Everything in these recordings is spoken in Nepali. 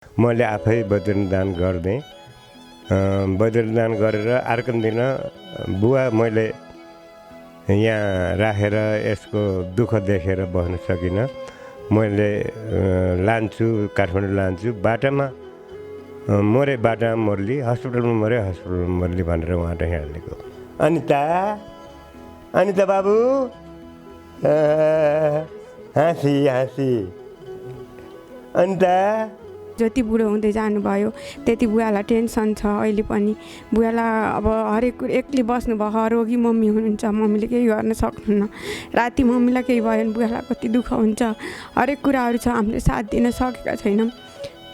मैले आफै वज्रदान गर्दै वज्रदान गरेर अर्को दिन बुवा मैले यहाँ राखेर यसको दुःख देखेर बस्न सकिनँ। मैले लान्छु काठमाडौँ लान्छु, बाटामा मरे बाटामा मर्ली, हस्पिटलमा मरे हस्पिटलमा मर्ली भनेर उहाँले हिँडेको। अनिता बाबु हाँसी अनिता जति बुढो हुँदै जानुभयो त्यति बुवालाई टेन्सन छ। अहिले पनि बुवालाई अब हरेक कुरा एक्लै बस्नुभयो, रोगी मम्मी हुनुहुन्छ, मम्मीले केही गर्न सक्नुहुन्न। राति मम्मीलाई केही भयो भने बुवालाई कति दुःख हुन्छ। हरेक कुराहरू छ, हामीले साथ दिन सकेका छैनौँ,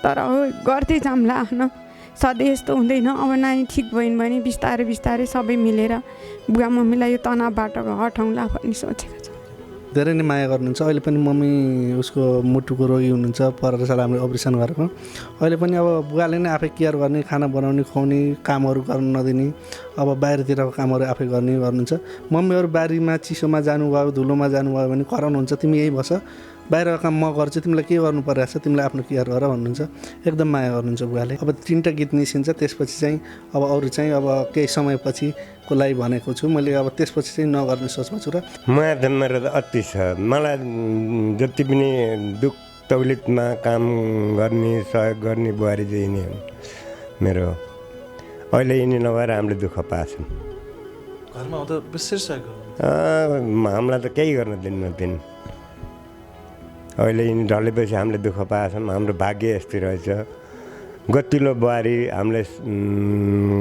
तर गर्दै जाउँला होइन। सधैँ यस्तो हुँदैन। अब नानी ठिक भयो भने बिस्तारै सबै मिलेर बुवा मम्मीलाई यो तनावबाट हटाउँला भन्ने सोचेको छ। धेरै नै माया गर्नुहुन्छ। अहिले पनि मम्मी उसको मुटुको रोगी हुनुहुन्छ, 15 साल हामीले अपरेसन गरेको। अहिले पनि अब बुवाले नै आफै केयर गर्ने, खाना बनाउने, खुवाउने, कामहरू गर्न नदिने, अब बाहिरतिरको कामहरू आफै गर्नुहुन्छ। मम्मीहरू बारीमा चिसोमा जानुभयो, धुलोमा जानुभयो भने कराउनुहुन्छ, तिमी यही बस, बाहिरको काम म गर्छु, तिमीलाई के गर्नु परिरहेको छ, तिमीलाई आफ्नो केयर गर भन्नुहुन्छ। एकदम माया गर्नुहुन्छ बुवाले। अब 3टा गीत निस्किन्छ, त्यसपछि चाहिँ अब अरू चाहिँ अब केही समयपछिको लागि भनेको छु मैले। अब त्यसपछि चाहिँ नगर्ने सोचमा छु। र माया त मेरो त अति छ। मलाई जति पनि दुःख तकलिफमा काम गर्ने, सहयोग गर्ने बुहारी चाहिँ यिनी हुन् मेरो। अहिले यिनी नभएर हामीले दुःख पाछौँ। घरमा त विशेष हामीलाई त केही गर्न दिन्न। अहिले यिनी ढलेपछि हामीले दुःख पाछौँ। हाम्रो भाग्य यस्तै रहेछ। गतिलो बुहारी हामीले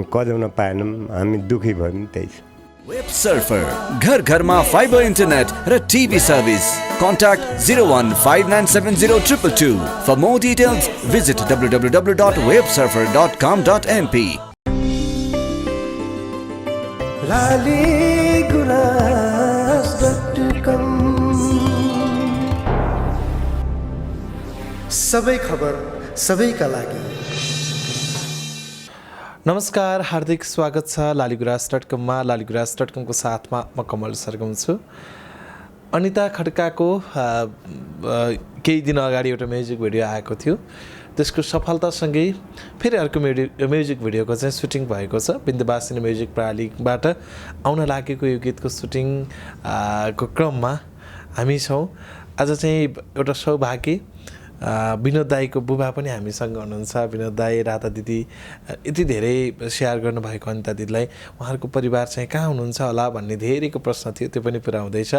कजाउन पाएनौँ, हामी दुःखी भयौँ। त्यही छ। वेब सर्फर घर घरमा फाइबर इन्टरनेट र TV service. Contact 015970222. For more details, visit www.websurfer.com.np. सबै खबर सबैका लागि। नमस्कार, हार्दिक स्वागत छ लालीगुराँस.com मा। लालीगुराँस.com को साथमा म कमल सरगम छु। अनिता खड्काको केही दिन अगाडि एउटा म्युजिक भिडियो आएको थियो। त्यसको सफलतासँगै फेरि अर्को म्युजिक भिडियोको चाहिँ सुटिङ भएको छ। विन्ध्यवासिनी म्युजिक प्रणालीबाट आउन लागेको यो गीतको सुटिङ को क्रममा हामी छौँ। आज चाहिँ एउटा सौभाग्य, विनोद दाईको बुबा पनि हामीसँग हुनुहुन्छ। विनोद दाई, राधा दिदी, यति धेरै सेयर गर्नुभएको अनिता दिदीलाई उहाँहरूको परिवार चाहिँ कहाँ हुनुहुन्छ होला भन्ने धेरैको प्रश्न थियो, त्यो पनि पुरा हुँदैछ।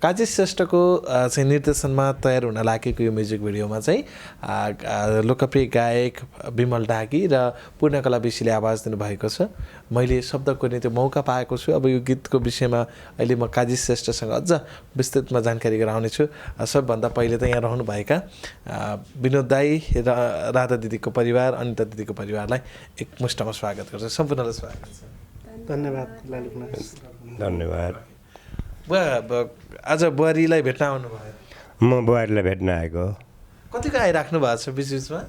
काजी श्रेष्ठको चाहिँ निर्देशनमा तयार हुन लागेको यो म्युजिक भिडियोमा चाहिँ लोकप्रिय गायक विमल डागी र पूर्णकला विशीले आवाज दिनुभएको छ। मैले शब्द कोर्ने त्यो मौका पाएको छु। अब यो गीतको विषयमा अहिले म काजी श्रेष्ठसँग अझ विस्तृतमा जानकारी गराउनेछु। सबभन्दा पहिले त यहाँ रहनुभएका विनोद दाई र राधा दिदीको परिवार, अनिता दिदीको परिवारलाई एकमुष्टमा स्वागत गर्छु। सम्पूर्णलाई स्वागत छ। धन्यवाद। धन्यवाद। आज बुहारीलाई भेट्न आउनुभयो? म बुहारीलाई भेट्न आएको। कतिको आइराख्नु भएको छ बिचमा?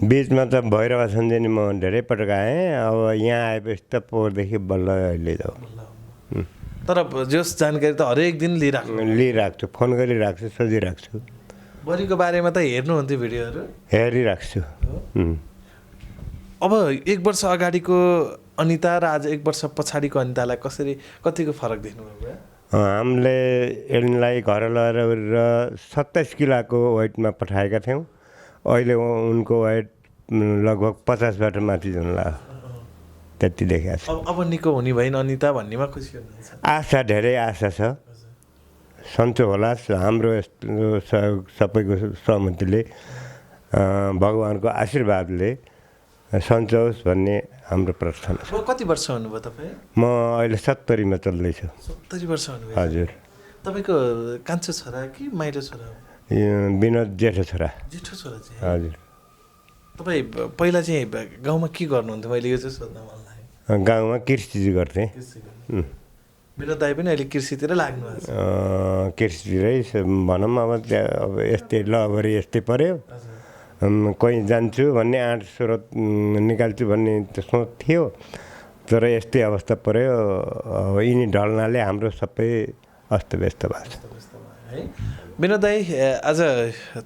बिचमा त भैरवा सन्जेनी म धेरै पटक आएँ। अब यहाँ आएपछि त पोहोरदेखि बल्ल अहिले जाऊ। तर जस जानकारी त हरेक दिन लिइराख्छु, फोन गरिराख्छु, सोधिराख्छु। बुहारीको बारेमा त हेर्नुहुन्थ्यो भिडियोहरू? हेरिराख्छु। अब 1 वर्ष अगाडिको अनिता र आज 1 वर्ष पछाडिको अनितालाई कतिको फरक देख्नुभयो? हामीले यिनलाई घर लगेर 27 किलोको वेटमा पठाएका थियौँ। अहिले उनको वेट लगभग 50बाट माथि जान लाग्यो। त्यति देखाएको छ। अब निको हुने भएन अनिता भन्नेमा खुसी हुनुहुन्छ? आशा, धेरै आशा छ। सन्चो होला, हाम्रो यस्तो सबैको सहमतिले, भगवानको आशीर्वादले सन्चो होस् भन्ने हाम्रो प्रार्थना छ। कति वर्ष हुनुभयो तपाईँ? म अहिले 70मा चल्दैछु। 70 वर्ष हुनुभयो? हजुर। तपाईँको कान्छो छोरा कि माइलो छोरा? विनोद जेठो छोरा। जेठो छोरा चाहिँ? हजुर। तपाईँ पहिला चाहिँ गाउँमा के गर्नुहुन्थ्यो? मैले यो चाहिँ सोध्न मन लाग्यो। गाउँमा कृषि गर्थेँ। विनोद दाई पनि अहिले कृषितिर लाग्नु भएको छ? कृषितिरै भनौँ। अब त्यहाँ अब यस्तै लभरी यस्तै पऱ्यो। कोही जान्छु भन्ने आँट स्रोत निकाल्छु भन्ने सोच थियो, तर यस्तै अवस्था पऱ्यो। अब यिनी ढल्नाले हाम्रो सबै अस्तव्यस्त भएको छ। विनोद दाई आज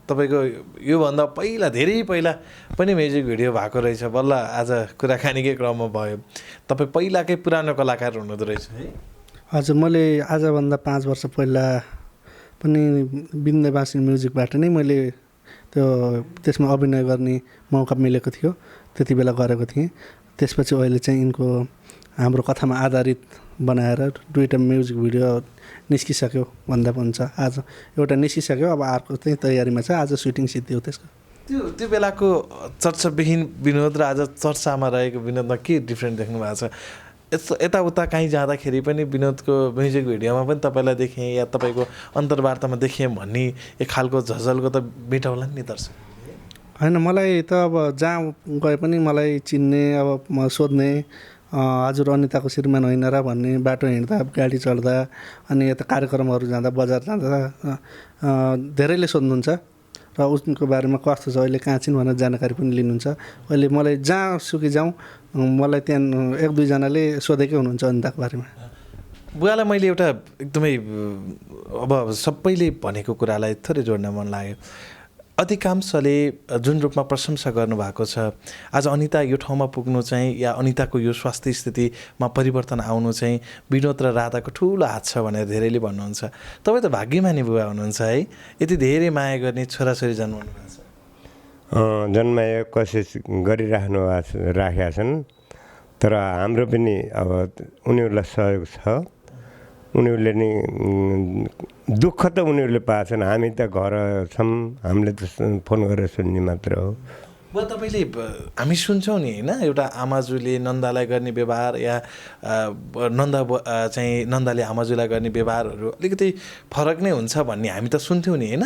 तपाईँको योभन्दा पहिला धेरै पहिला पनि म्युजिक भिडियो भएको रहेछ बल्ल आज कुराकानीकै क्रममा भयो तपाईँ पहिलाकै पुरानो कलाकार हुनुहुँदो रहेछ है हजुर मैले आजभन्दा 5 वर्ष पहिला पनि बिन्देबासी म्युजिकबाट नै मैले त्यसमा अभिनय गर्ने मौका मिलेको थियो त्यति बेला गरेको थिएँ त्यसपछि अहिले चाहिँ यिनको हाम्रो कथामा आधारित बनाएर 2टा म्युजिक भिडियो निस्किसक्यो भन्दा हुन्छ आज एउटा निस्किसक्यो अब अर्को चाहिँ तयारीमा छ आज सुटिङ सिद्धियो त्यसको त्यो बेलाको चर्चाविहीन विनोद र आज चर्चामा रहेको विनोदमा के डिफ्रेन्ट देख्नु भएको छ यस्तो यताउता कहीँ जाँदाखेरि पनि विनोदको म्युजिक भिडियोमा पनि तपाईँलाई देखेँ या तपाईँको अन्तर्वार्तामा देखेँ भन्ने एक खालको झझलको त मेटाउला नि दर्शक होइन मलाई त अब जहाँ गए पनि मलाई चिन्ने अब म सोध्ने हजुर अनिताको श्रीमान होइन र भन्ने बाटो हिँड्दा गाडी चढ्दा अनि यता कार्यक्रमहरू जाँदा बजार जाँदा धेरैले सोध्नुहुन्छ र उसको बारेमा कस्तो छ अहिले कहाँ छिन् भनेर जानकारी पनि लिनुहुन्छ अहिले मलाई जहाँ सुकी जाउँ मलाई त्यहाँ 1-2 जनाले सोधेकै हुनुहुन्छ अनिताको बारेमा बुवालाई मैले एउटा एकदमै अब सबैले भनेको कुरालाई थोरै जोड्न मन लाग्यो अधिकांशले जुन रूपमा प्रशंसा गर्नुभएको छ आज अनिता यो ठाउँमा पुग्नु चाहिँ या अनिताको यो स्वास्थ्य स्थितिमा परिवर्तन आउनु चाहिँ विनोद र राधाको ठुलो हात छ भनेर धेरैले भन्नुहुन्छ तपाईँ त भाग्यमानी बुवा हुनुहुन्छ है यति धेरै माया गर्ने छोराछोरी जन्माउनु भएको छ जन्मायो कोसिस गरिराख्नु राखेका छन् तर हाम्रो पनि अब उनीहरूलाई सहयोग छ उनीहरूले नि दुःख त उनीहरूले पाएछन् हामी त घर छौँ हामीले त फोन गरेर सुन्ने मात्र हो बुवा तपाईँले हामी सुन्छौँ नि होइन एउटा आमाजुले नन्दालाई गर्ने व्यवहार या नन्दाले आमाजुलाई गर्ने व्यवहारहरू अलिकति फरक नै हुन्छ भन्ने हामी त सुन्थ्यौँ नि होइन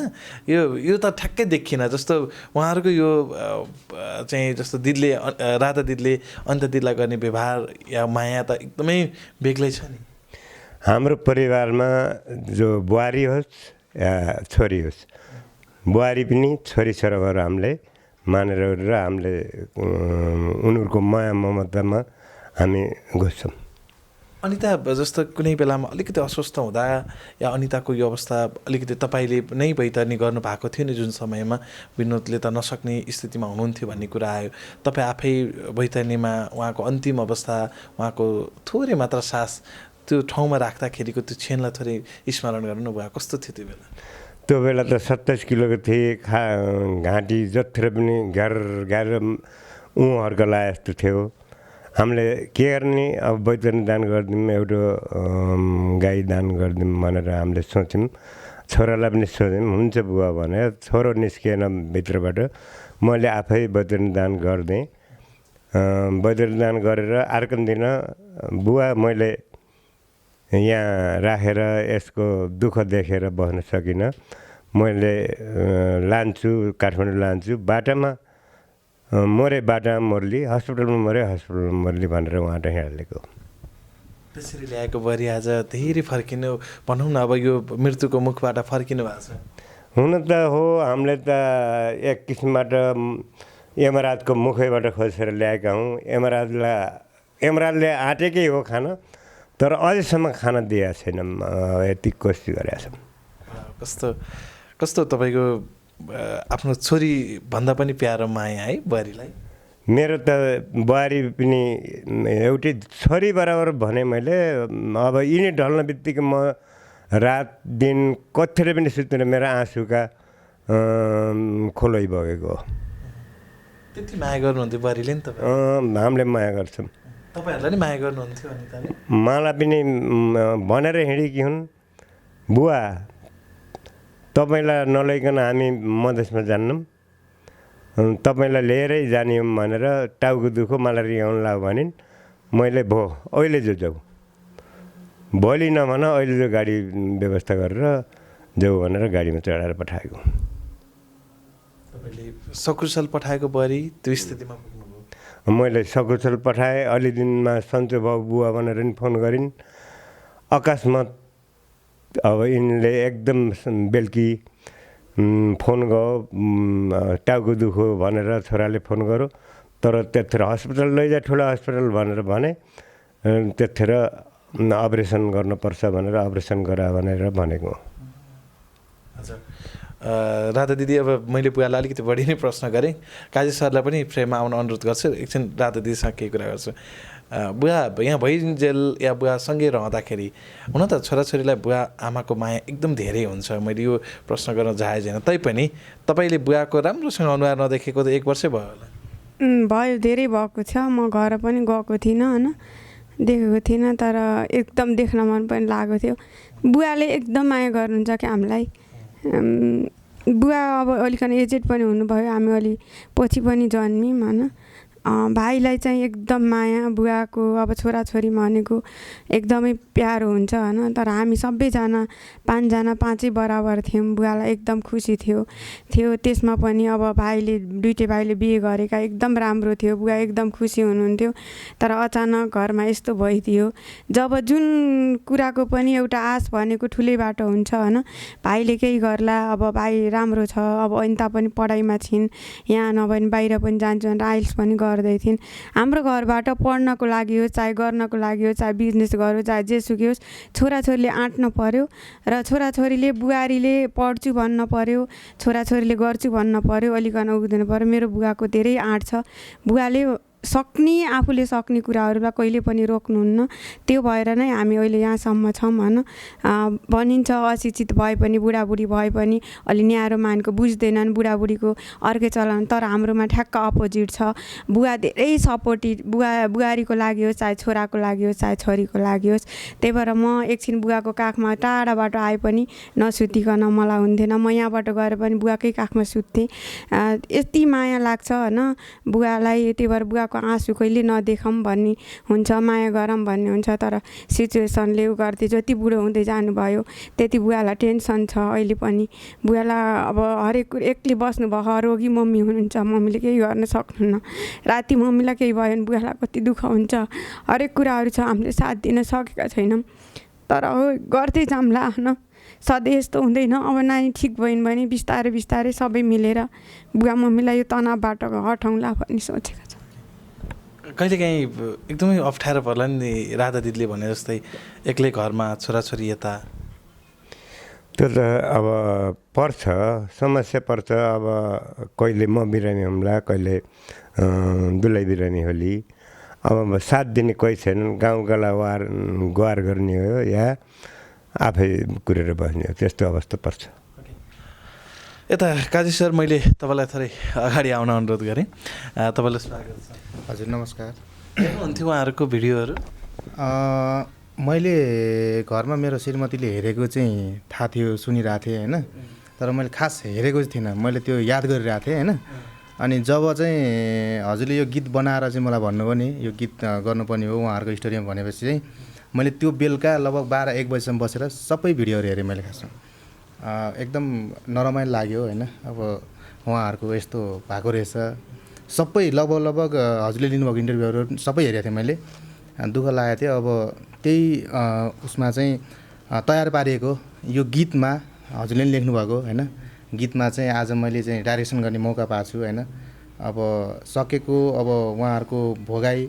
यो त ठ्याक्कै देखिएन जस्तो उहाँहरूको यो चाहिँ जस्तो दिदीले राधा दिदीले अन्त दिदीलाई गर्ने व्यवहार या माया त एकदमै बेग्लै छ नि हाम्रो परिवारमा जो बुहारी होस् या छोरी होस् बुहारी पनि छोरी छोरा भएर हामीले मानेर र हामीले उनीहरूको माया ममतामा हामी घुस्छौँ अनिता जस्तो कुनै बेलामा अलिकति अस्वस्थ हुँदा या अनिताको यो अवस्था अलिकति तपाईँले नै बैतरनी गर्नुभएको थियो नि जुन समयमा विनोदले त नसक्ने स्थितिमा हुनुहुन्थ्यो भन्ने कुरा आयो तपाईँ आफै बैतरणीमा उहाँको अन्तिम अवस्था उहाँको थोरै मात्र सास त्यो ठाउँमा राख्दाखेरिको त्यो क्षणलाई थोरै स्मरण गर्नु भयो कस्तो थियो त्यो बेला त्यो बेला त 27 किलोको थिएँ घाँटी जत्रो पनि गाह्रो उँहर्को लाए जस्तो थियो हामीले के गर्ने अब बैतरणी दान गरिदिउँ एउटा गाई दान गरिदिउँ भनेर हामीले सोच्यौँ छोरालाई पनि सोध्यौँ हुन्छ बुवा भनेर छोरो निस्किएन भित्रबाट मैले आफै बैतरणी दान गरिदिएँ बैतरणी दान गरेर अर्को दिन बुवा मैले यहाँ राखेर यसको दुःख देखेर बस्न सकिनँ मैले लान्छु काठमाडौँ लान्छु बाटामा बाटामा मर्ली हस्पिटलमा हस्पिटलमा मर्ली भनेर उहाँले हालेको त्यसरी ल्याएको बरी आज धेरै फर्किनु भनौँ न अब यो मृत्युको मुखबाट फर्किनु भएको छ हुन त हो हामीले त एक किसिमबाट यमराजको मुखैबाट खोजेर ल्याएका हौँ यमराजले आँटेकै हो खाना तर अझैसम्म खाना दिएको छैन यति कोसिस गरेका छौँ कस्तो तपाईँको आफ्नो छोरी भन्दा पनि प्यारो माया है बुहारीलाई मेरो त बुहारी पनि एउटै छोरी बराबर भने मैले अब यिनी ढल्न बित्तिकै म रात दिन कतिले पनि सुत्दैन मेरो आँसुका खोलै बगेको त्यति माया गर्नुहुन्थ्यो बुहारीले नि तपाईँ हामीले माया गर्छौँ तपाईँहरूलाई नि माया गर्नुहुन्थ्यो अनिताले मलाई पनि भनेर हिँडेकी हुन् बुवा तपाईँलाई नलैकन हामी मधेसमा जान्नौँ तपाईँलाई लिएरै जानियौँ भनेर टाउको दुखो मलाई रिगाउनु लाग्यो भनिन् मैले भो अहिले जो जाऊ भोलि नभन अहिले जो गाडी व्यवस्था गरेर जाऊ भनेर गाडीमा चढाएर पठाएको तपाईँले सकुशल पठाएको बुहारी त्यो स्थितिमा मैले सकुशल पठाएँ अलि दिनमा सन्चो भाउ बुवा भनेर नि फोन गरिन् अकस्मात अब यिनले एकदम बेलुकी फोन गयो टाउको दुखो भनेर छोराले फोन गर्यो तर त्यतिखेर हस्पिटल लैजा ठुलो हस्पिटल भनेर भने त्यतिखेर अपरेसन गर्नुपर्छ भनेर अपरेसन गरा भनेर भनेको हजुर राधा दिदी अब मैले बुवालाई अलिकति बढी नै प्रश्न गरेँ, काजी सरलाई पनि फ्रेममा आउन अनुरोध गर्छु। एकछिन राधा दिदीसँग केही कुरा गर्छु। बुवा यहाँ भइन्जेल या बुवासँगै रहँदाखेरि हुन त छोराछोरीलाई बुवा आमाको माया एकदम धेरै हुन्छ। मैले यो प्रश्न गर्न जायज होइन, तैपनि तपाईँले बुवाको राम्रोसँग अनुहार नदेखेको त 1 वर्षै भयो होला? भयो, धेरै भएको छ। म घर पनि गएको थिइनँ होइन, देखेको थिइनँ, तर एकदम देख्न मन पनि लागेको थियो। बुवाले एकदम माया गर्नुहुन्छ क्या हामीलाई। बुवा अब अलिकति एजेड पनि हुनुभयो, हामी अलि पछि पनि जन्मियौँ होइन। भाइलाई चाहिँ एकदम माया, बुवाको अब छोराछोरी भनेको एकदमै प्यारो हुन्छ होइन। तर हामी सबैजना 5 जना 5 बराबर थियौँ। बुवालाई एकदम खुसी थियो। त्यसमा पनि अब दुइटै भाइले बिहे गरेका एकदम राम्रो थियो, बुवा एकदम खुसी हुनुहुन्थ्यो। तर अचानक घरमा यस्तो भइदियो। जब जुन कुराको पनि एउटा आश भनेको ठुलै बाटो हुन्छ होइन। भाइले केही गर्ला, अब भाइ राम्रो छ, अब अनिता पनि पढाइमा छिन्, यहाँ नभए पनि बाहिर पनि जान्छु भनेर आइल्स पनि गर्दै थिइन्। हाम्रो घरबाट पढ्नको लागि होस्, चाहे गर्नको लागि होस्, चाहे बिजनेस गरोस्, चाहे जेसुकै होस्, छोराछोरीले आँट्न पर्यो र छोराछोरीले बुहारीले पढ्छु भन्न पर्यो, छोराछोरीले गर्छु भन्न पर्यो, अलिकन उक्दिनु पर्यो। मेरो बुवाको धेरै आँट छ। बुवाले आफूले सक्ने कुराहरूलाई कहिले पनि रोक्नुहुन्न। त्यो भएर नै हामी अहिले यहाँसम्म छौँ होइन। भनिन्छ अशिक्षित भए पनि, बुढाबुढी भए पनि अलि न्यारो मानको बुझ्दैनन्, बुढाबुढीको अर्कै चलन। तर हाम्रोमा ठ्याक्क अपोजिट छ। बुवा धेरै सपोर्टिभ, बुहारीको लागि होस्, चाहे छोराको लागि होस्, चाहे छोरीको लागि होस्। त्यही भएर म एकछिन बुवाको काखमा टाढाबाट आए पनि नसुतिकन मलाई हुन्थेन। म यहाँबाट गएर पनि बुवाकै काखमा सुत्थेँ। यति माया लाग्छ होइन बुवालाई। त्यही भएर बुवाको आँसु कहिले नदेखाउँ भन्ने हुन्छ, माया गरौँ भन्ने हुन्छ। तर सिचुएसनले उ गर्दै जति बुढो हुँदै जानुभयो त्यति बुवालाई टेन्सन छ अहिले पनि। बुवालाई अब हरेक कुरा एक्लै बस्नुभयो, रोगी मम्मी हुनुहुन्छ, मम्मीले केही गर्न सक्नुहुन्न। राति मम्मीलाई केही भयो भने बुवालाई कति दुःख हुन्छ। हरेक कुराहरू छ, हामीले साथ दिन सकेका छैनौँ। तर हो गर्दै जाउँला होइन, सधैँ यस्तो हुँदैन। अब नानी ठिक भयो भने बिस्तारै बिस्तारै सबै मिलेर बुवा मम्मीलाई यो तनावबाट हटाउँला भन्ने सोचेको छ। कहिलेकाहीँ एकदमै अप्ठ्यारो पर्ला नि राधा दिदीले भने जस्तै एक्लै घरमा छोराछोरी यता? त्यो त अब पर्छ, समस्या पर्छ। अब कहिले म बिरामी हुम्ला, कहिले दुलै बिरामी होली। अब साथ दिने कोही छैन, गाउँगाला गुहार गर्ने हो या आफै कुरेर बस्ने हो, त्यस्तो अवस्था पर्छ। यता काजी सर, मैले तपाईँलाई थोरै अगाडि आउन अनुरोध गरेँ। तपाईँलाई स्वागत छ। हजुर नमस्कार। हेर्नुहुन्थ्यो उहाँहरूको भिडियोहरू? मैले घरमा मेरो श्रीमतीले हेरेको चाहिँ थाहा थियो, सुनिरहेको थिएँ होइन। तर मैले खास हेरेको चाहिँ थिइनँ, मैले त्यो याद गरिरहेको थिएँ होइन। अनि जब चाहिँ हजुरले यो गीत बनाएर चाहिँ मलाई भन्नुभयो नि यो गीत गर्नुपर्ने हो उहाँहरूको स्टोरीमा भनेपछि चाहिँ मैले त्यो बेलुका लगभग 12-1 बजीसम्म बसेर सबै भिडियोहरू हेरेँ मैले खासमा। एकदम नरमाइलो लाग्यो होइन। अब उहाँहरूको यस्तो भएको रहेछ, सबै लगभग हजुरले लिनुभएको इन्टरभ्यूहरू सबै हेरेको थिएँ मैले। दुःख लागेको थियो। अब त्यही उसमा चाहिँ तयार पारिएको यो गीतमा हजुरले पनि लेख्नुभएको होइन। गीतमा चाहिँ आज मैले चाहिँ डाइरेक्सन गर्ने मौका पाएको छु होइन। अब सकेको अब उहाँहरूको भोगाई,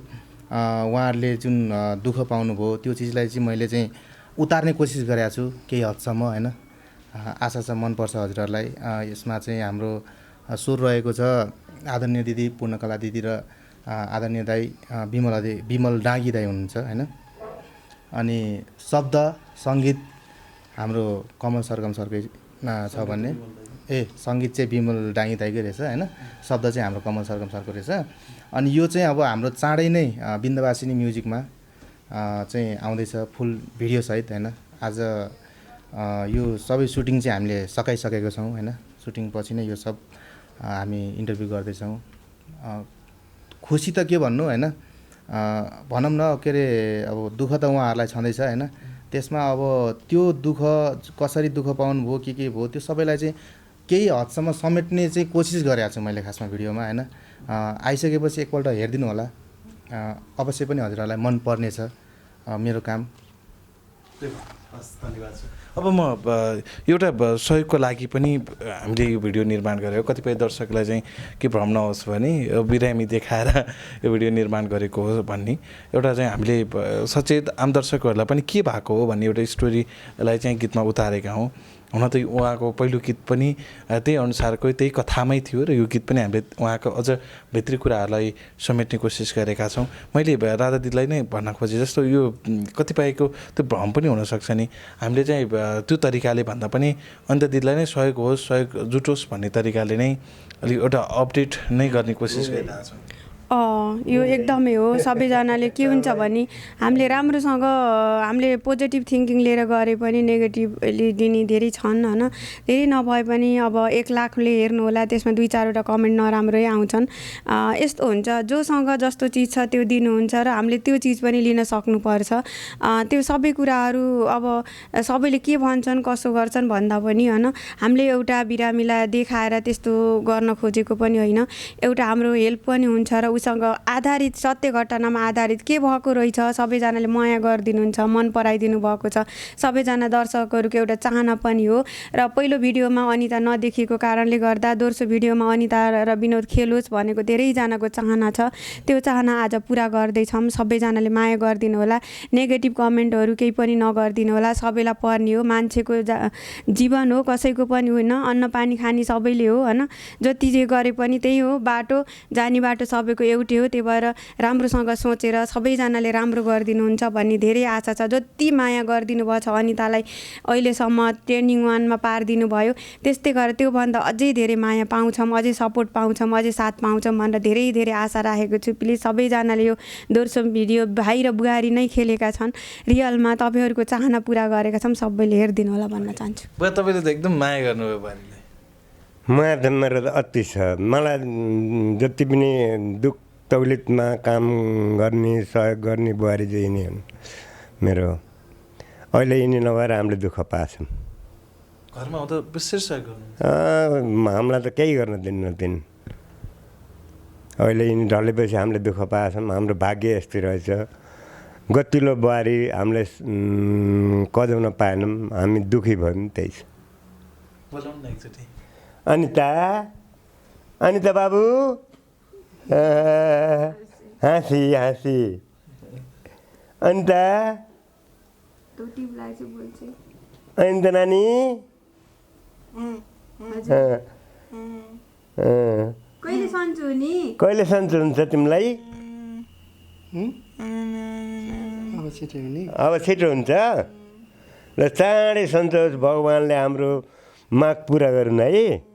उहाँहरूले जुन दुःख पाउनुभयो त्यो चिजलाई चाहिँ मैले चाहिँ उतार्ने कोसिस गरेको छु केही हदसम्म होइन। आशा छ मनपर्छ हजुरहरूलाई। यसमा चाहिँ हाम्रो स्वर रहेको छ आदरणीय दिदी पूर्णकला दिदी र आदरणीय दाई विमल डाँगी दाई हुनुहुन्छ होइन। अनि शब्द सङ्गीत हाम्रो कमल सरगम सरकै छ भन्ने, सङ्गीत चाहिँ विमल डाँगी दाईकै रहेछ होइन। शब्द चाहिँ हाम्रो कमल सरगम सरको रहेछ। अनि यो चाहिँ अब हाम्रो चाँडै नै बिन्दवासिनी म्युजिकमा चाहिँ आउँदैछ फुल भिडियोसहित होइन। आज यो सबै सुटिङ चाहिँ हामीले सकाइसकेको छौँ होइन। सुटिङ पछि नै यो सब हामी इन्टरभ्यू गर्दैछौँ। खुसी त के भन्नु होइन, भनौँ न के अरे अब दुःख त उहाँहरूलाई छँदैछ होइन। त्यसमा अब त्यो दुःख कसरी दुःख पाउनुभयो के भयो त्यो सबैलाई चाहिँ केही हदसम्म समेट्ने चाहिँ कोसिस गरेको छु मैले खासमा भिडियोमा होइन। आइसकेपछि एकपल्ट हेरिदिनु होला, अवश्य पनि हजुरहरूलाई मन पर्नेछ मेरो काम। धन्यवाद। अब म एउटा सहयोगको लागि पनि हामीले यो भिडियो निर्माण गरेको, कतिपय दर्शकलाई चाहिँ के भ्रम नहोस् भने बिरामी देखाएर यो भिडियो निर्माण गरेको हो भन्ने एउटा चाहिँ हामीले सचेत आम दर्शकहरूलाई पनि के भएको हो भन्ने एउटा स्टोरीलाई चाहिँ गीतमा उतारेका हौँ। हुन त उहाँको पहिलो गीत पनि त्यही अनुसारको त्यही कथामै थियो र यो गीत पनि हामीले उहाँको अझ भित्री कुराहरूलाई समेट्ने कोसिस गरेका छौँ। मैले राधा दिदीलाई नै भन्न खोजेँ जस्तो यो कतिपयको त्यो भ्रम पनि हुनसक्छ नि, हामीले चाहिँ त्यो तरिकाले भन्दा पनि अन्त दिदीलाई नै सहयोग होस्, सहयोग जुटोस् भन्ने तरिकाले नै अलिक एउटा अपडेट नै गर्ने कोसिस गरिरहेको छौँ। यो एकदमै हो। सबैजनाले के हुन्छ भने हामीले राम्रोसँग हामीले पोजिटिभ थिङ्किङ लिएर गरे पनि नेगेटिभली दिने धेरै छन् होइन। धेरै नभए पनि अब 1 लाखले हेर्नु होला, त्यसमा 2-4वटा कमेन्ट नराम्रै आउँछन्। यस्तो हुन्छ, जोसँग जस्तो चिज छ त्यो दिनुहुन्छ र हामीले त्यो चिज पनि लिन सक्नुपर्छ। त्यो सबै कुराहरू अब सबैले के भन्छन् कसो गर्छन् भन्दा पनि होइन, हामीले एउटा बिरामीलाई देखाएर त्यस्तो गर्न खोजेको पनि होइन। एउटा हाम्रो हेल्प पनि हुन्छ र उसँग आधारित सत्य घटनामा आधारित के भएको रहेछ, सबैजनाले माया गरिदिनुहुन्छ, मन पराइदिनु भएको छ, सबैजना दर्शकहरूको एउटा चाहना पनि हो। र पहिलो भिडियोमा अनिता नदेखिएको कारणले गर्दा दोस्रो भिडियोमा अनिता र विनोद खेलोस् भनेको धेरैजनाको चाहना छ। त्यो चाहना आज पुरा गर्दैछौँ। सबैजनाले माया गरिदिनु होला, नेगेटिभ कमेन्टहरू केही पनि नगरिदिनु होला। सबैलाई पर्ने हो, मान्छेको जीवन हो, कसैको पनि होइन, अन्न पानी खाने सबैले हो होइन। जति जे गरे पनि त्यही हो, बाटो जाने बाटो सबैको एउटै हो। त्यही भएर राम्रोसँग सोचेर सबैजनाले राम्रो गरिदिनुहुन्छ भन्ने धेरै आशा छ। जति माया गरिदिनु भएको छ अनितालाई अहिलेसम्म ट्रेनिङ 1मा पारिदिनु भयो, त्यस्तै गरेर त्योभन्दा अझै धेरै माया पाउँछौँ, अझै सपोर्ट पाउँछौँ, अझै साथ पाउँछौँ भनेर धेरै धेरै आशा राखेको छु। प्लिज सबैजनाले यो दोस्रो भिडियो भाइ र बुहारी नै खेलेका छन्, रियलमा तपाईँहरूको चाहना पुरा गरेका छौँ, सबैले हेरिदिनु होला भन्न चाहन्छु। बुवा तपाईँले त एकदम माया गर्नुभयो बुहारीलाई। माया त मेरो त अति छ। मलाई जति पनि दुःख तौलितमा काम गर्ने सहयोग गर्ने बुहारी चाहिँ यिनी हुन् मेरो। अहिले यिनी नभएर हामीले दुःख पाछौँ। घरमा आउँदा विशेष सहयोग गर्नु हामीलाई त केही गर्न दिन्न। अहिले यिनी ढलेपछि हामीले दुःख पाछौँ। हाम्रो भाग्य यस्तै रहेछ। गतिलो बुहारी हामीले कजाउन पाएनौँ, हामी दुःखी भयौँ। त्यही छ। बोलाउनु न एकचोटि। अनिता बाबु, हाँसी अनिता अनिता नानी, कहिले सन्चो हुन्छ तिमीलाई? अब छिटो हुन्छ र चाँडै सन्चो होस्। भगवान्ले हाम्रो माग पुरा गरून् है।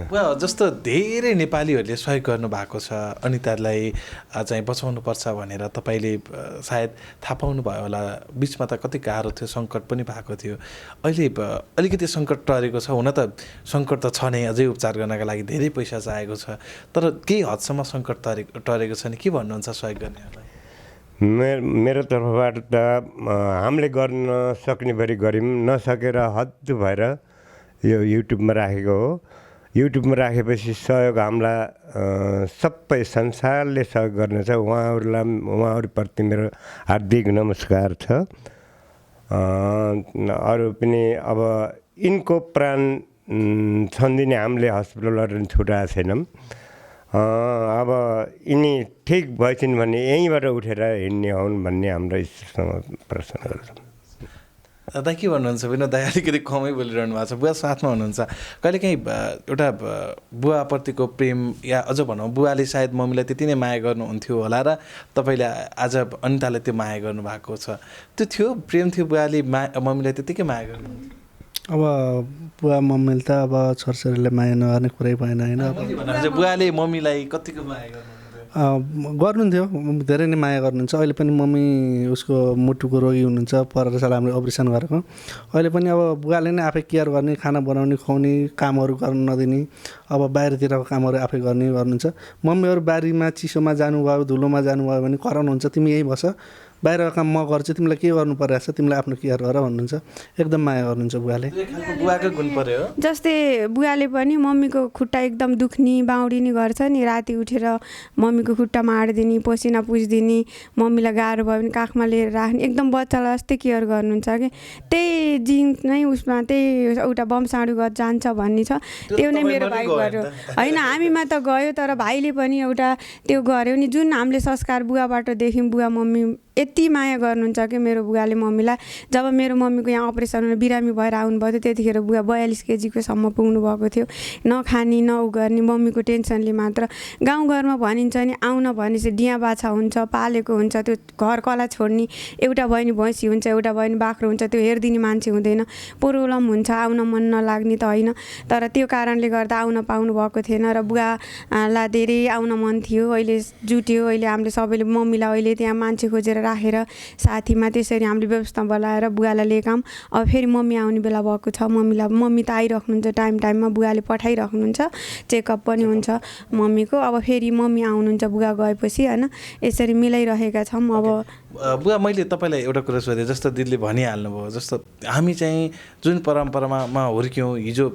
जस्तो धेरै नेपालीहरूले सहयोग गर्नुभएको छ अनितालाई चाहिँ बचाउनुपर्छ भनेर। तपाईँले सायद थाहा पाउनुभयो होला, बिचमा त कति गाह्रो थियो, सङ्कट पनि भएको थियो। अहिले अलिकति सङ्कट टरेको छ। हुन त सङ्कट त छ नै, अझै उपचार गर्नका लागि धेरै पैसा चाहिएको छ, तर केही हदसम्म सङ्कट टरेको छ नि। के भन्नुहुन्छ सहयोग गर्नेहरूलाई? मेरो तर्फबाट त हामीले गर्न सक्नेभरि गऱ्यौँ, नसकेर हद भएर यो युट्युबमा राखेको हो। युट्युबमा राखेपछि सहयोग हामीलाई सबै संसारले सहयोग गर्नेछ। उहाँहरूप्रति मेरो हार्दिक नमस्कार छ। अरू पनि अब यिनको प्राण छन्दिने हामीले हस्पिटलहरू छुटाएको छैनौँ। अब यिनी ठिक भएछन् भने यहीँबाट उठेर हिँड्ने हुन् भन्ने हाम्रो ईश्वरसँग प्रार्थना गर्छौँ। दाइ के भन्नुहुन्छ? विनोद दाइ अलिकति कमै बोलिरहनु भएको छ, बुवा साथमा हुनुहुन्छ। कहिलेकाहीँ एउटा बुवाप्रतिको प्रेम या अझ भनौँ बुवाले सायद मम्मीलाई त्यति नै माया गर्नुहुन्थ्यो होला र तपाईँले आज अनितालाई त्यो माया गर्नुभएको छ। त्यो थियो प्रेम थियो, बुवाले मम्मीलाई त्यतिकै माया गर्नुहुन्थ्यो? अब बुवा मम्मीले त अब छोरछोरीले माया नगर्ने कुरै भएन होइन। बुवाले मम्मीलाई कतिको माया गर्नुहुन्थ्यो? गर्नुहुन्थ्यो, धेरै नै माया गर्नुहुन्छ। अहिले पनि मम्मी उसको मुटुको रोगी हुनुहुन्छ, पर साल हामीले अपरेसन गरेको। अहिले पनि अब बुवाले नै आफै केयर गर्ने, खाना बनाउने, खुवाउने, कामहरू गर्न नदिने, अब बाहिरतिरको कामहरू आफै गर्नुहुन्छ। मम्मीहरू बारीमा चिसोमा जानुभयो, धुलोमा जानुभयो भने कराउनुहुन्छ, तिमी यही बस, बाहिरको काम म गर्छु, तिमीलाई के गर्नु परिरहेको छ, तिमीलाई आफ्नो केयर गर भन्नुहुन्छ। एकदम माया गर्नुहुन्छ बुवाले। बुवाको गुण पर्यो। जस्तै बुवाले पनि मम्मीको खुट्टा एकदम दुख्ने बाउडिने गर्छ नि, राति उठेर मम्मीको खुट्टामा हाडिदिने, पसिना पुछिदिने, मम्मीलाई गाह्रो भयो भने काखमा लिएर राख्ने, एकदम बच्चालाई जस्तै केयर गर्नुहुन्छ कि। त्यही जिन्स नै उसमा त्यही एउटा बमसाँडु जान्छ भन्ने छ, त्यो नै मेरो भाइ गर्यो होइन। हामीमा त गयो, तर भाइले पनि एउटा त्यो गर्यो नि, जुन हामीले संस्कार बुवाबाट देख्यौँ, बुवा मम्मी यति माया गर्नुहुन्छ कि मेरो बुवाले मम्मीलाई। जब मेरो मम्मीको यहाँ अपरेसन बिरामी भएर आउनुभएको थियो त्यतिखेर बुवा 42 केजीकोसम्म पुग्नु भएको थियो। नखाने न उ गर्ने मम्मीको टेन्सनले मात्र। गाउँघरमा भनिन्छ नि आउन भनेपछि डिया बाछा हुन्छ, पालेको हुन्छ, त्यो घर कसलाई छोड्ने, एउटा बहिनी भैँसी हुन्छ, एउटा बहिनी बाख्रो हुन्छ, त्यो हेरिदिने मान्छे हुँदैन, प्रोब्लम हुन्छ, आउन मन नलाग्ने त होइन। तर त्यो कारणले गर्दा आउन पाउनु भएको थिएन र बुवालाई धेरै आउन मन थियो। अहिले जुट्यो, अहिले हामीले सबैले मम्मीलाई अहिले त्यहाँ मान्छे खोजेर राखेर साथीमा त्यसरी हामीले व्यवस्था बोलाएर बुवालाई लिएकाम। अब फेरि मम्मी आउने बेला भएको छ। मम्मी त आइराख्नुहुन्छ टाइममा, बुवाले पठाइराख्नुहुन्छ, चेकअप पनि हुन्छ मम्मीको। अब फेरि मम्मी आउनुहुन्छ बुवा गएपछि होइन, यसरी मिलाइरहेका छौँ। अब बुवा मैले तपाईँलाई एउटा कुरा सोधेँ, जस्तो दिदीले भनिहाल्नुभयो, जस्तो हामी चाहिँ जुन परम्परामा हुर्क्यौँ, हिजो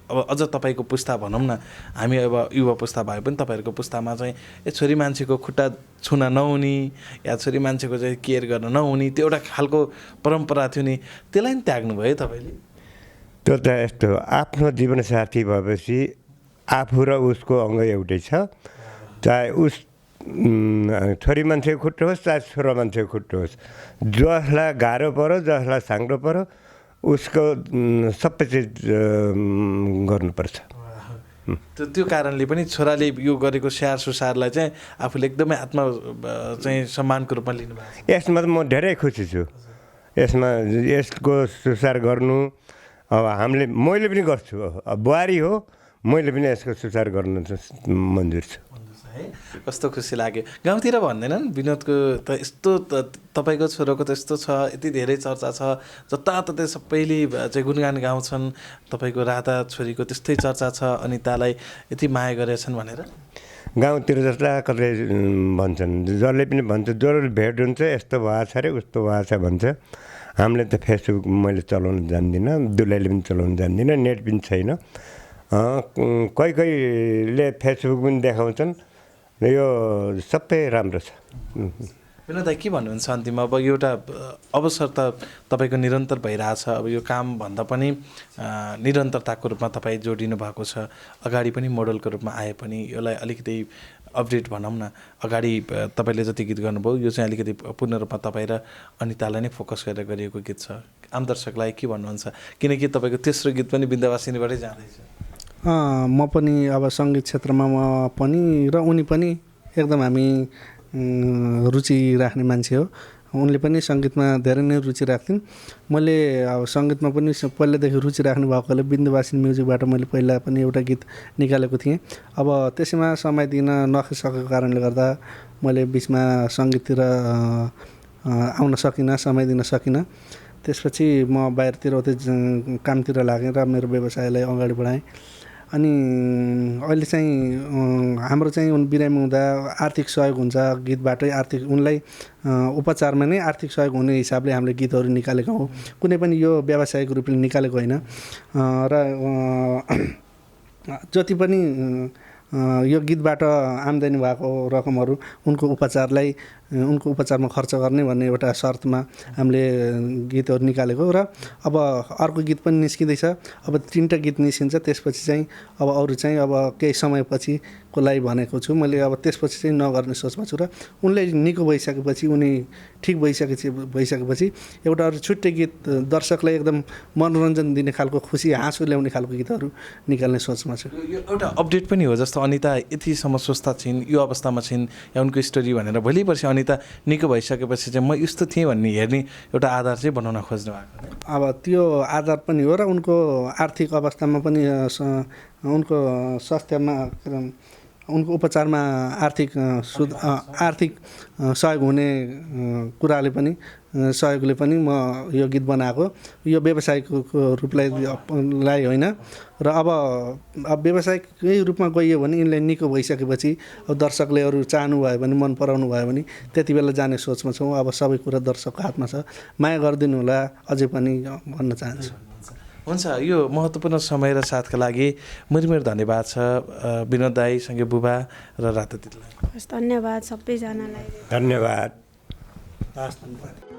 अब अझ तपाईँको पुस्ता भनौँ न, हामी अब युवा पुस्ता भए पनि तपाईँहरूको पुस्तामा चाहिँ छोरी मान्छेको खुट्टा छुन नहुने या छोरी मान्छेको चाहिँ केयर गर्न नहुने त्यो एउटा खालको परम्परा थियो नि, त्यसलाई नि त्याग्नुभयो है तपाईँले? त्यो त यस्तो आफ्नो जीवनसाथी भएपछि आफू र उसको अङ्ग एउटै छ। चाहे उस छोरी मान्छेको खुट्टा होस् चाहे छोरा मान्छेको खुट्टा होस्, जसलाई गाह्रो पऱ्यो जसलाई साङ्ग्रो पऱ्यो उसको सबै चिज गर्नुपर्छ। त्यो कारणले पनि छोराले यो गरेको स्याहार सुसारलाई चाहिँ आफूले एकदमै आत्मा चाहिँ सम्मानको रूपमा लिनुभएको छ। यसमा त म धेरै खुसी छु। यसमा यसको सुसार गर्नु अब मैले पनि गर्छु। अब बुहारी हो, मैले पनि यसको सुसार गर्न मन्जुर छु। कस्तो खुसी लाग्यो। गाउँतिर भन्दैनन् विनोदको त यस्तो तपाईँको छोराको त यस्तो छ, यति धेरै चर्चा छ, जताततै सबैले चाहिँ गुणगान गाउँछन्, तपाईँको राधा छोरीको त्यस्तै चर्चा छ, अनितालाई यति माया गरेछन् भनेर? गाउँतिर जस्ता कतै भन्छन्, जसले पनि भन्छ, जसले भेट हुन्छ यस्तो भएको छ अरे उस्तो भएको छ भन्छ। हामीले त फेसबुक मैले चलाउन जान्दिनँ, दुलैले पनि चलाउन जान्दिनँ, नेट पनि छैन। कोहीले फेसबुक पनि देखाउँछन्, यो सबै राम्रो छ। विनोद दाइ के भन्नुहुन्छ अन्तिममा? अब एउटा अवसर त तपाईँको निरन्तर भइरहेछ, अब यो कामभन्दा पनि निरन्तरताको रूपमा तपाईँ जोडिनु भएको छ, अगाडि पनि मोडलको रूपमा आए पनि यसलाई अलिकति अपडेट भनौँ न, अगाडि तपाईँले जति गीत गर्नुभयो यो चाहिँ अलिकति पूर्ण रूपमा तपाईँ र अनितालाई नै फोकस गरेर गरिएको गीत छ। आम दर्शकलाई के भन्नुहुन्छ, किनकि तपाईँको तेस्रो गीत पनि बिन्दावासिनीबाटै जाँदैछ? म पनि अब सङ्गीत क्षेत्रमा म पनि र उनी पनि एकदम हामी रुचि राख्ने मान्छे हो। उनले पनि सङ्गीतमा धेरै नै रुचि राख्थिन्। मैले अब सङ्गीतमा पनि पहिलादेखि रुचि राख्नु भएकोले बिन्दुवासिनी म्युजिकबाट मैले पहिला पनि एउटा गीत निकालेको थिएँ। अब त्यसैमा समय दिन नसकेको कारणले गर्दा मैले बिचमा सङ्गीततिर आउन सकिनँ, समय दिन सकिनँ। त्यसपछि म बाहिरतिर उतै कामतिर लागेँ र मेरो व्यवसायलाई अगाडि बढाएँ। अनि अहिले चाहिँ हाम्रो चाहिँ बिरामी हुँदा आर्थिक सहयोग हुन्छ गीतबाटै, आर्थिक उनलाई उपचारमा नै आर्थिक सहयोग हुने हिसाबले हामीले गीतहरू निकालेका हौँ। कुनै पनि यो व्यावसायिक रूपले निकालेको होइन। र जति पनि यो गीतबाट आम्दानी भएको रकमहरू उनको उपचारमा खर्च गर्ने भन्ने एउटा शर्तमा हामीले गीतहरू निकालेको। र अब अर्को गीत पनि निस्किँदैछ। अब 3टा गीत निस्किन्छ, त्यसपछि चाहिँ अब अरू चाहिँ अब केही समयपछिको लागि भनेको छु मैले। अब त्यसपछि चाहिँ नगर्ने सोचमा छु। र उनले निको भइसकेपछि, उनी ठिक भइसकेपछि एउटा अरू छुट्टै गीत दर्शकलाई एकदम मनोरञ्जन दिने खालको, खुसी हाँसो ल्याउने खालको गीतहरू निकाल्ने सोचमा छु। यो एउटा अपडेट पनि हो, जस्तो अनिता यतिसम्म स्वस्थ छिन्, यो अवस्थामा छिन्, या उनको स्टोरी भनेर भोलि पर्सि अनिता निको भइसकेपछि चाहिँ म यस्तो थिएँ भन्ने हेर्ने एउटा आधार चाहिँ बनाउन खोज्नु भएको। अब त्यो आधार पनि हो र उनको आर्थिक अवस्थामा पनि उनको स्वास्थ्यमा उनको उपचारमा आर्थिक सहयोग हुने कुराले पनि सहयोगले पनि म यो गीत बनाएको। यो व्यावसायिक रूपलाई होइन र अब व्यावसायिकै रूपमा गइयो भने यिनलाई निको भइसकेपछि अब दर्शकले अरू चाहनु भयो भने, मन पराउनु भयो भने त्यति बेला जाने सोचमा छौँ। अब सबै कुरा दर्शकको हातमा छ, माया गरिदिनु होला अझै पनि भन्न चाहन्छु। हुन्छ, यो महत्त्वपूर्ण समय र साथका लागि मेरो धन्यवाद छ विनोद दाईसँगै बुबा र राधा दिदीलाई। धन्यवाद सबैजनालाई। धन्यवाद। धन्यवाद।